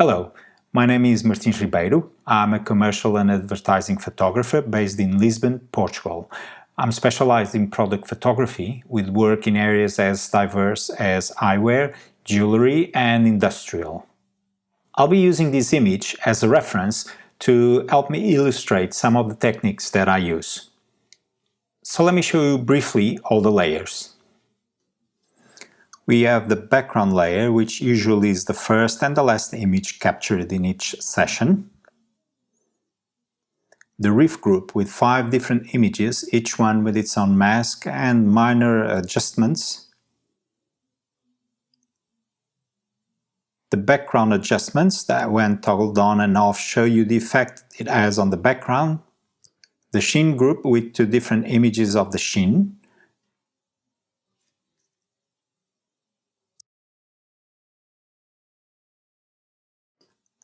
Hello, my name is Martins Ribeiro. I'm a commercial and advertising photographer based in Lisbon, Portugal. I'm specialized in product photography with work in areas as diverse as eyewear, jewelry and industrial. I'll be using this image as a reference to help me illustrate some of the techniques that I use. So let me show you briefly all the layers. We have the background layer, which usually is the first and the last image captured in each session. The riff group with 5 different images, each one with its own mask and minor adjustments. The background adjustments that, when toggled on and off, show you the effect it has on the background. The sheen group with 2 different images of the sheen.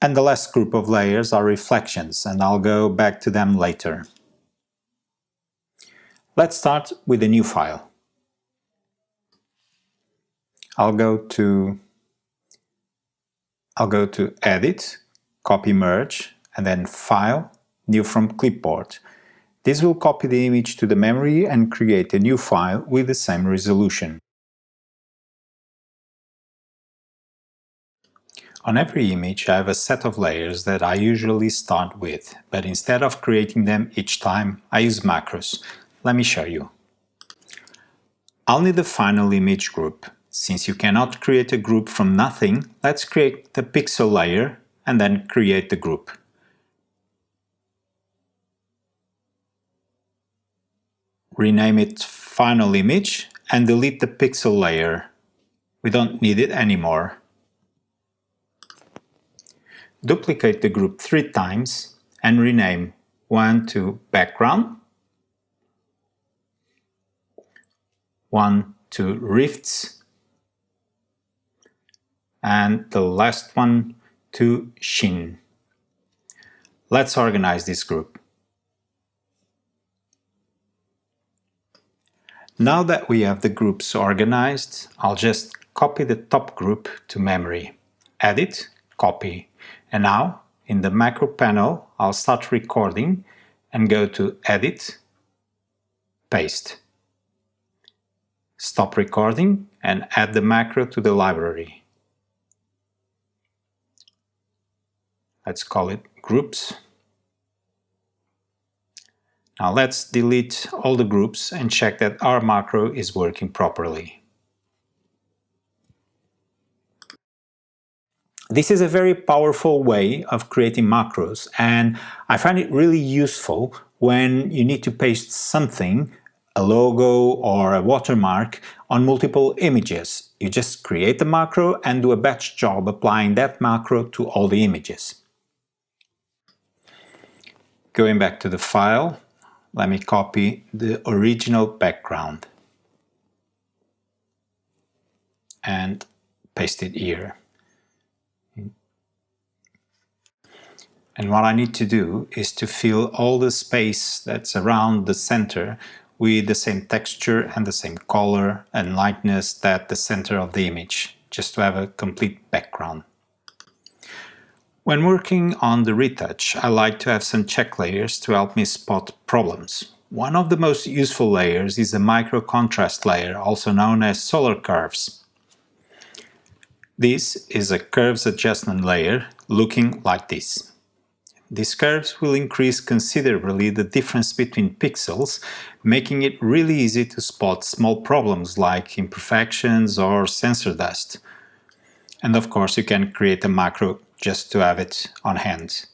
And the last group of layers are reflections, and I'll go back to them later. Let's start with a new file. I'll go to Edit, Copy Merge, and then File, New from Clipboard. This will copy the image to the memory and create a new file with the same resolution. On every image I have a set of layers that I usually start with, but instead of creating them each time, I use macros. Let me show you. I'll need the final image group. Since you cannot create a group from nothing, let's create the pixel layer and then create the group. Rename it Final Image and delete the pixel layer. We don't need it anymore. Duplicate the group 3 times and rename 1 to Background, 1 to Rifts, and the last one to Sheen. Let's organize this group. Now that we have the groups organized, I'll just copy the top group to memory. Edit, Copy. And now, in the macro panel, I'll start recording and go to Edit, Paste. Stop recording and add the macro to the library. Let's call it Groups. Now let's delete all the groups and check that our macro is working properly. This is a very powerful way of creating macros, and I find it really useful when you need to paste something, a logo or a watermark, on multiple images. You just create the macro and do a batch job applying that macro to all the images. Going back to the file, let me copy the original background and paste it here. And what I need to do is to fill all the space that's around the center with the same texture and the same color and lightness that the center of the image, just to have a complete background. When working on the retouch, I like to have some check layers to help me spot problems. One of the most useful layers is a micro contrast layer, also known as solar curves. This is a curves adjustment layer looking like this. These curves will increase considerably the difference between pixels, making it really easy to spot small problems like imperfections or sensor dust. And of course you can create a macro just to have it on hand.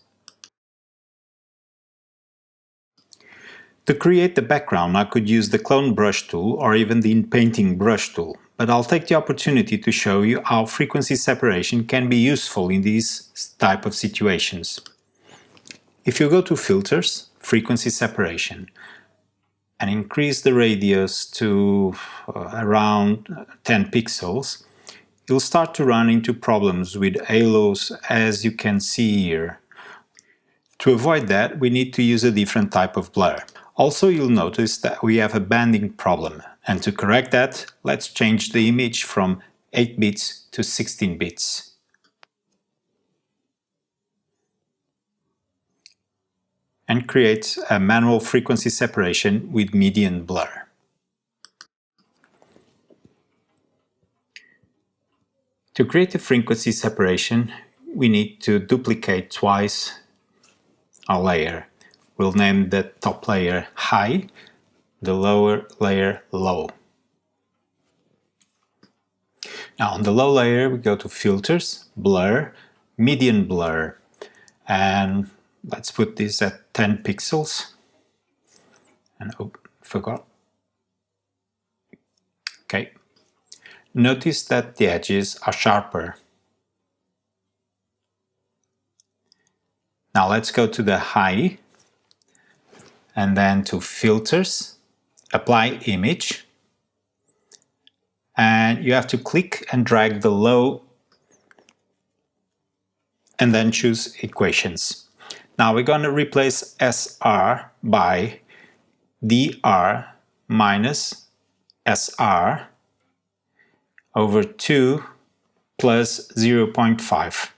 To create the background I could use the clone brush tool or even the in-painting brush tool, but I'll take the opportunity to show you how frequency separation can be useful in these type of situations. If you go to Filters, Frequency Separation, and increase the radius to around 10 pixels, you'll start to run into problems with halos, as you can see here. To avoid that, we need to use a different type of blur. Also, you'll notice that we have a banding problem, and to correct that, let's change the image from 8 bits to 16 bits. and create a manual frequency separation with median blur. To create a frequency separation, we need to duplicate twice our layer. We'll name the top layer high, the lower layer low. Now on the low layer we go to filters, blur, median blur, and let's put this at 10 pixels. And oh, forgot. Okay. Notice that the edges are sharper. Now let's go to the high and then to filters, apply image, and you have to click and drag the low and then choose equations. Now we're going to replace SR by DR minus SR over 2 plus 0.5.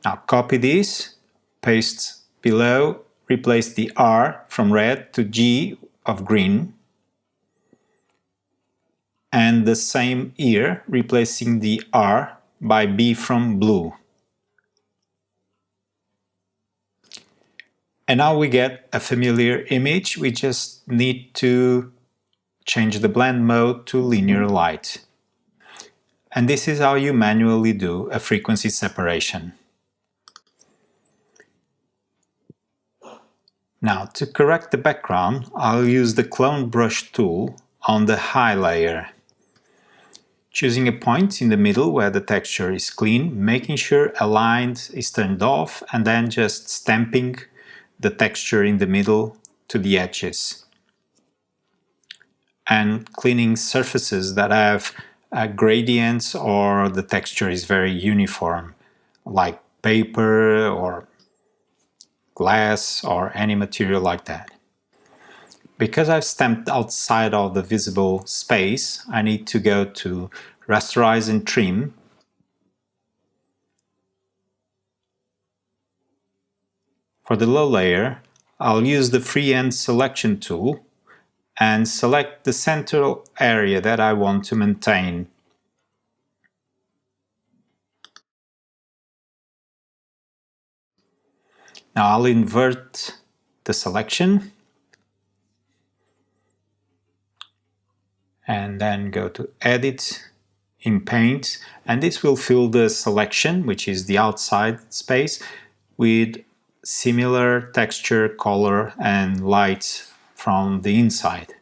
Now copy this, paste below, replace the R from red to G of green, and the same here, replacing the R by B from blue. And now we get a familiar image. We just need to change the blend mode to linear light. And this is how you manually do a frequency separation. Now to correct the background, I'll use the clone brush tool on the high layer. Choosing a point in the middle where the texture is clean, making sure aligned is turned off, and then just stamping the texture in the middle to the edges. And cleaning surfaces that have gradients or the texture is very uniform, like paper or glass or any material like that. Because I've stamped outside of the visible space, I need to go to rasterize and trim. For the low layer, I'll use the freehand selection tool and select the central area that I want to maintain. Now I'll invert the selection and then go to Edit in Paint, and this will fill the selection, which is the outside space, with similar texture, color and light from the inside.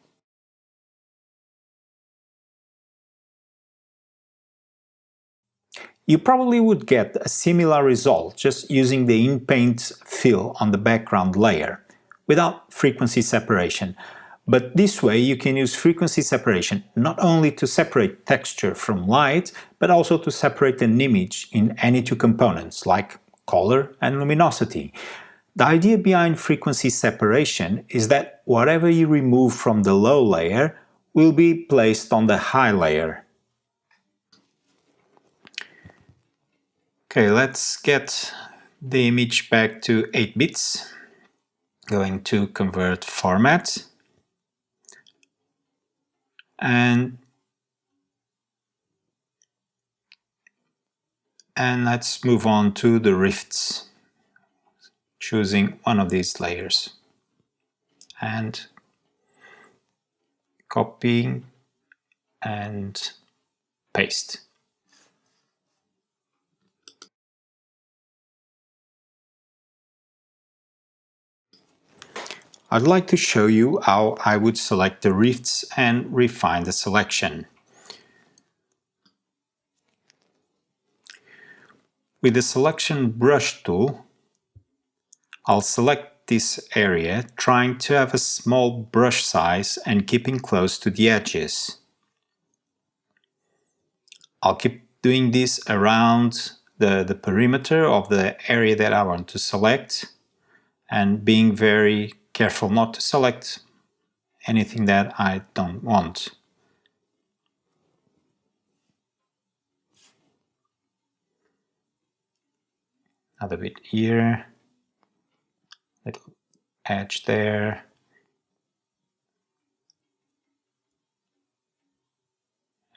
You probably would get a similar result just using the in-paint fill on the background layer, without frequency separation. But this way you can use frequency separation not only to separate texture from light, but also to separate an image in any two components, like color and luminosity. The idea behind frequency separation is that whatever you remove from the low layer will be placed on the high layer. Okay, let's get the image back to 8 bits. Going to convert format. And let's move on to the rifts, choosing one of these layers and copying and paste. I'd like to show you how I would select the rifts and refine the selection. With the selection brush tool, I'll select this area, trying to have a small brush size and keeping close to the edges. I'll keep doing this around the perimeter of the area that I want to select, and being very careful not to select anything that I don't want. Another bit here. little edge there.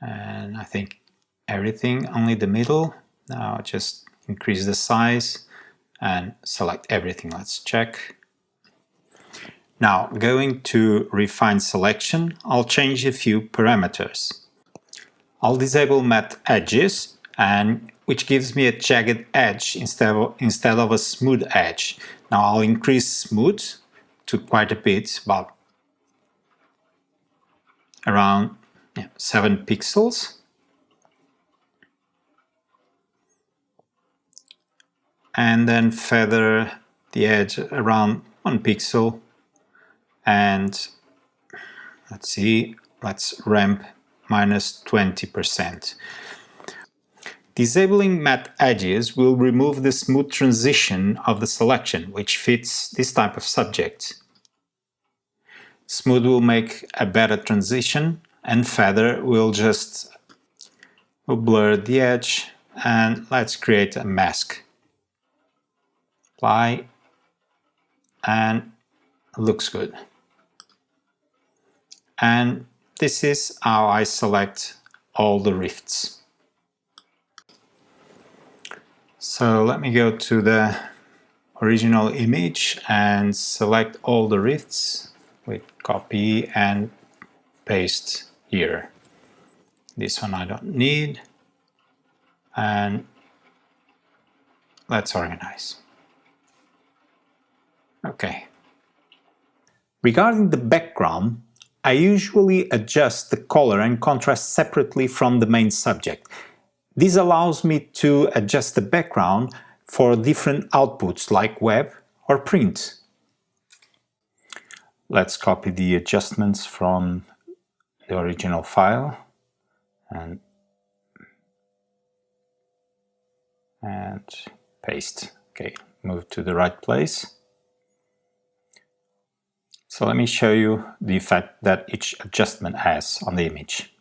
And I think everything, only the middle. Now just increase the size and select everything. Let's check. Now going to refine selection, I'll change a few parameters. I'll disable matte edges, and which gives me a jagged edge instead of a smooth edge. Now I'll increase smooth to quite a bit, about around 7 pixels. And then feather the edge around 1 pixel. And let's see, let's ramp minus 20%. Disabling matte edges will remove the smooth transition of the selection, which fits this type of subject. Smooth will make a better transition, and feather will just blur the edge. And let's create a mask. Apply, and looks good. And this is how I select all the rifts. So let me go to the original image and select all the rifts with copy and paste here. This one I don't need. And let's organize. Okay. Regarding the background, I usually adjust the color and contrast separately from the main subject. This allows me to adjust the background for different outputs like web or print. Let's copy the adjustments from the original file and paste. Okay, move to the right place. So let me show you the effect that each adjustment has on the image.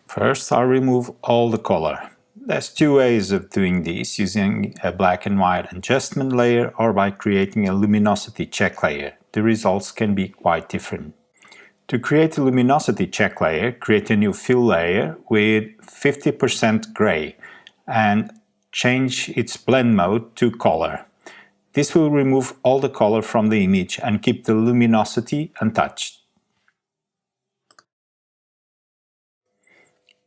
First, I'll remove all the color. There's two ways of doing this, using a black and white adjustment layer or by creating a luminosity check layer. The results can be quite different. To create a luminosity check layer, create a new fill layer with 50% gray and change its blend mode to color. This will remove all the color from the image and keep the luminosity untouched.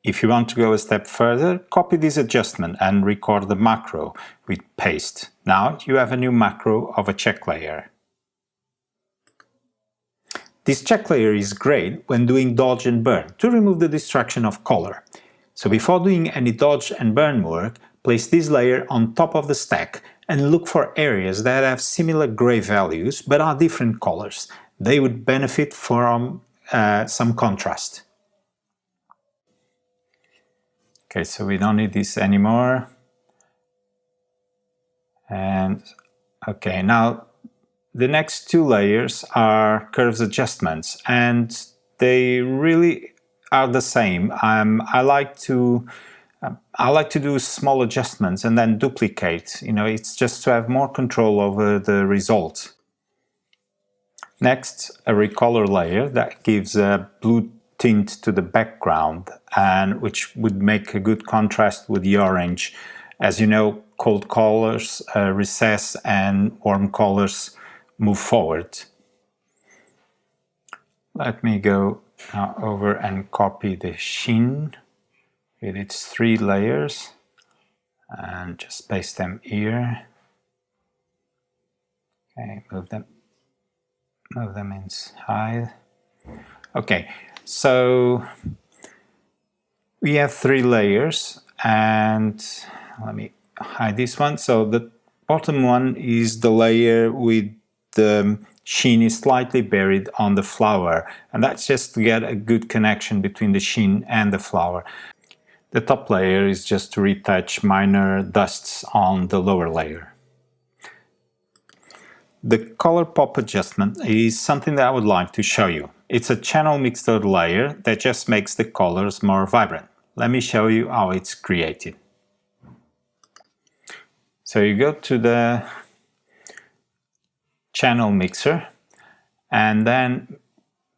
If you want to go a step further, copy this adjustment and record the macro with paste. Now you have a new macro of a check layer. This check layer is great when doing dodge and burn to remove the distraction of color. So before doing any dodge and burn work, place this layer on top of the stack and look for areas that have similar gray values but are different colors. They would benefit from some contrast. Okay, so we don't need this anymore. And okay, now the next two layers are curves adjustments, and they really are the same. I like to do small adjustments and then duplicate. It's just to have more control over the result. Next, a recolor layer that gives a blue tint to the background, and which would make a good contrast with the orange. As you know, cold colors recess and warm colors move forward. Let me go now over and copy the sheen with its 3 layers and just paste them here. Okay, move them inside. Okay, so we have 3 layers, and let me hide this one. So the bottom one is the layer with the sheen is slightly buried on the flower, and that's just to get a good connection between the sheen and the flower. The top layer is just to retouch minor dusts on the lower layer. The color pop adjustment is something that I would like to show you. It's a channel mixer layer that just makes the colors more vibrant. Let me show you how it's created. So you go to the channel mixer, and then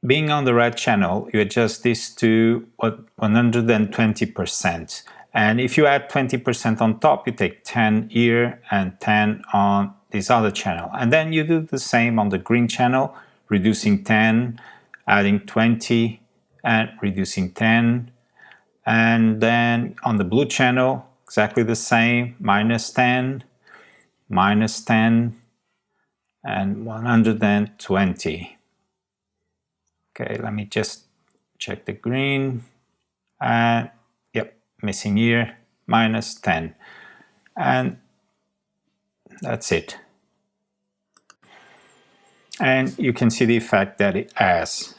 being on the red channel, you adjust this to 120%. And if you add 20% on top, you take 10 here and 10 on this other channel. And then you do the same on the green channel, reducing 10, adding 20, and reducing 10. And then on the blue channel, exactly the same, minus 10, minus 10, and 120. Okay, let me just check the green. And yep, missing here, minus 10. And that's it. And you can see the effect that it has.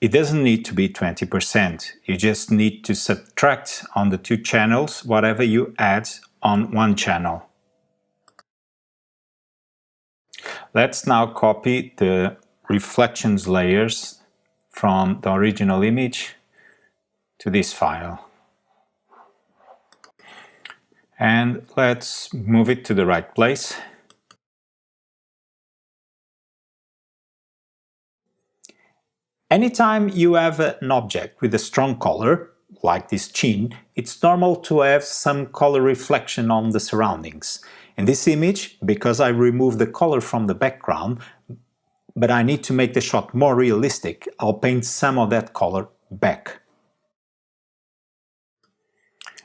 It doesn't need to be 20%. You just need to subtract on the two channels whatever you add on one channel. Let's now copy the reflections layers from the original image to this file. And let's move it to the right place. Anytime you have an object with a strong color, like this chin, it's normal to have some color reflection on the surroundings. In this image, because I removed the color from the background, but I need to make the shot more realistic, I'll paint some of that color back.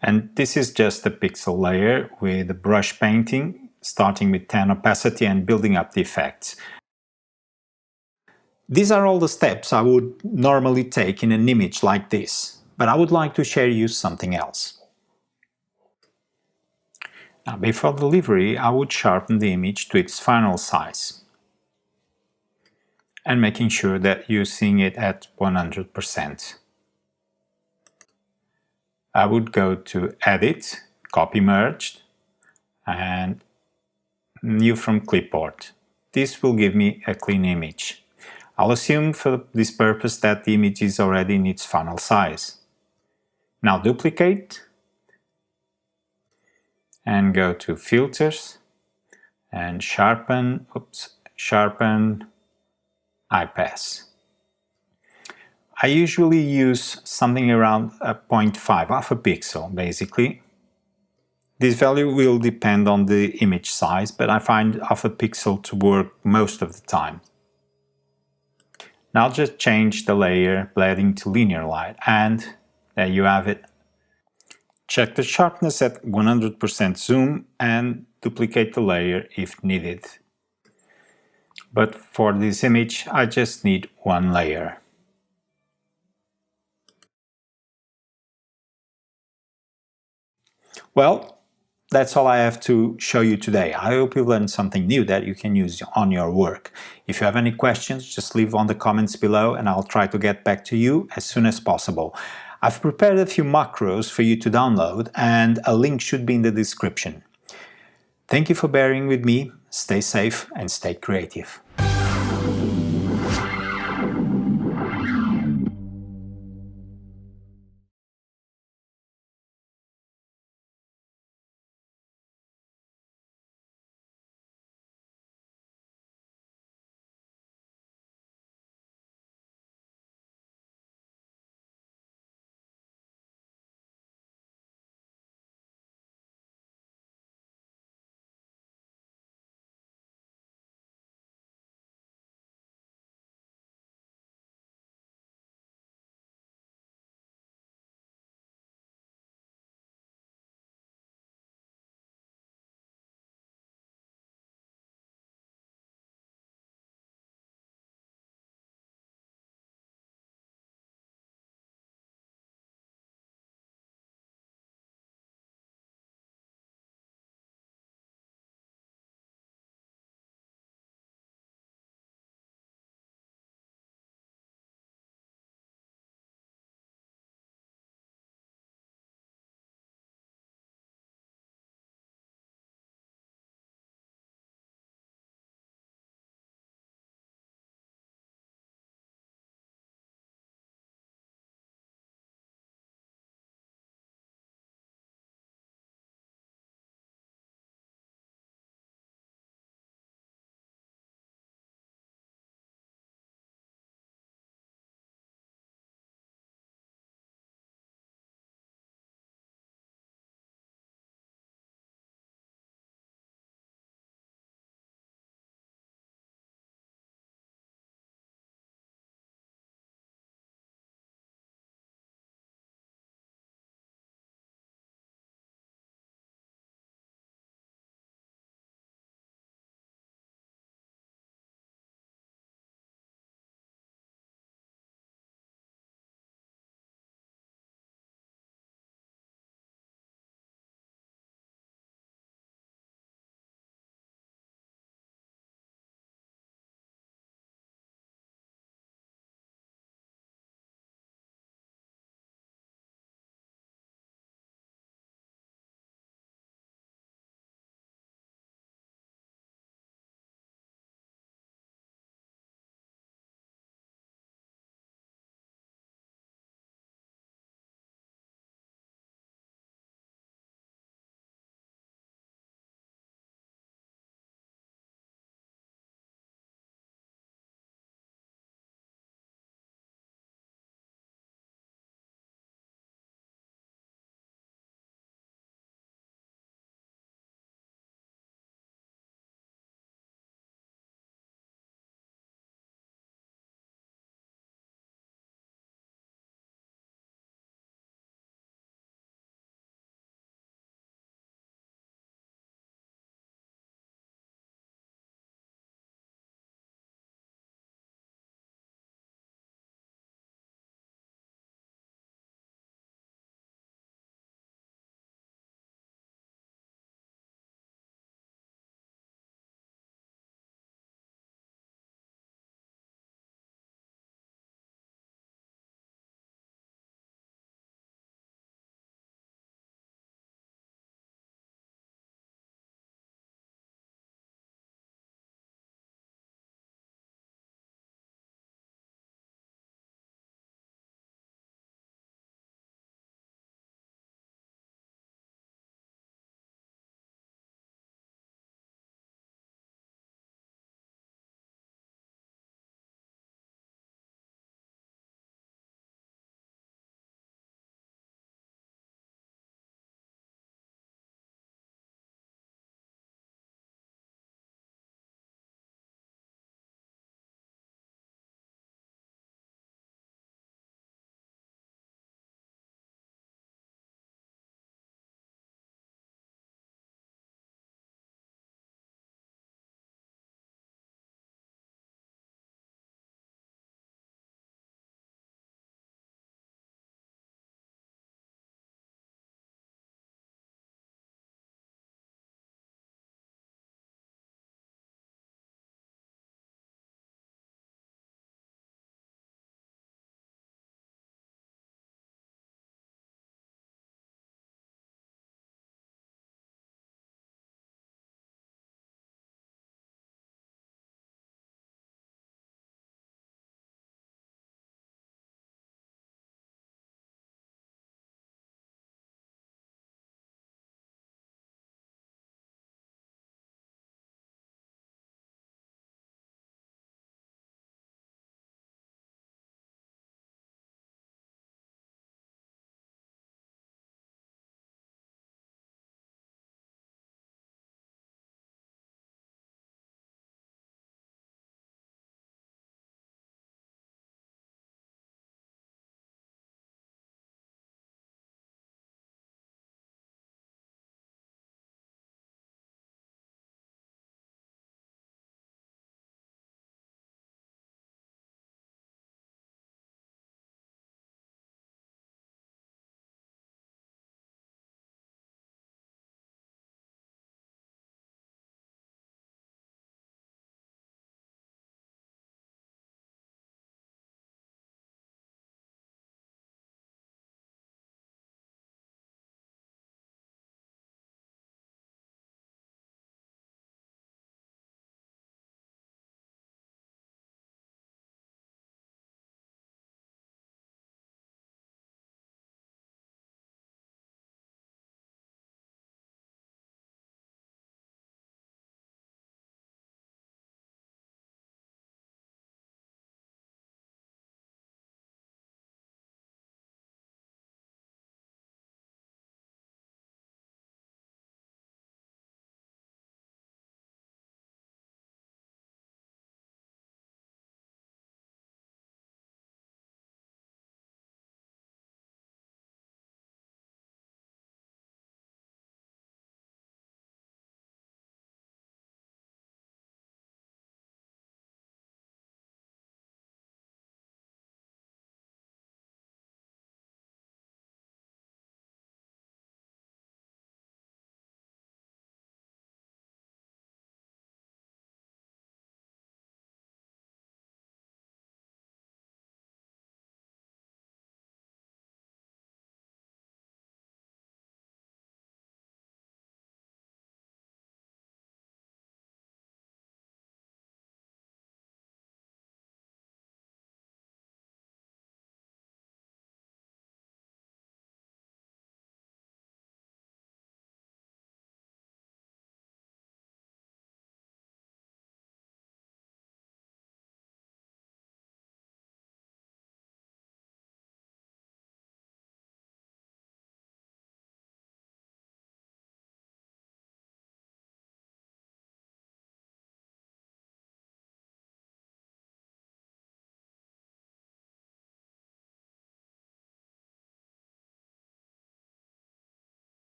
And this is just a pixel layer with a brush painting, starting with 10 opacity and building up the effects. These are all the steps I would normally take in an image like this, but I would like to share you something else. Now, before delivery, I would sharpen the image to its final size and making sure that you're seeing it at 100%. I would go to Edit, Copy Merged, and New from Clipboard. This will give me a clean image. I'll assume for this purpose that the image is already in its final size. Now duplicate and go to Filters and Sharpen, Sharpen, I-Pass. I usually use something around 0.5, half a pixel basically. This value will depend on the image size, but I find half a pixel to work most of the time. Now just change the layer blending to linear light, and there you have it. Check the sharpness at 100% zoom and duplicate the layer if needed. But for this image I just need one layer. Well, that's all I have to show you today. I hope you learned something new that you can use on your work. If you have any questions, just leave on the comments below and I'll try to get back to you as soon as possible. I've prepared a few macros for you to download and a link should be in the description. Thank you for bearing with me, stay safe and stay creative.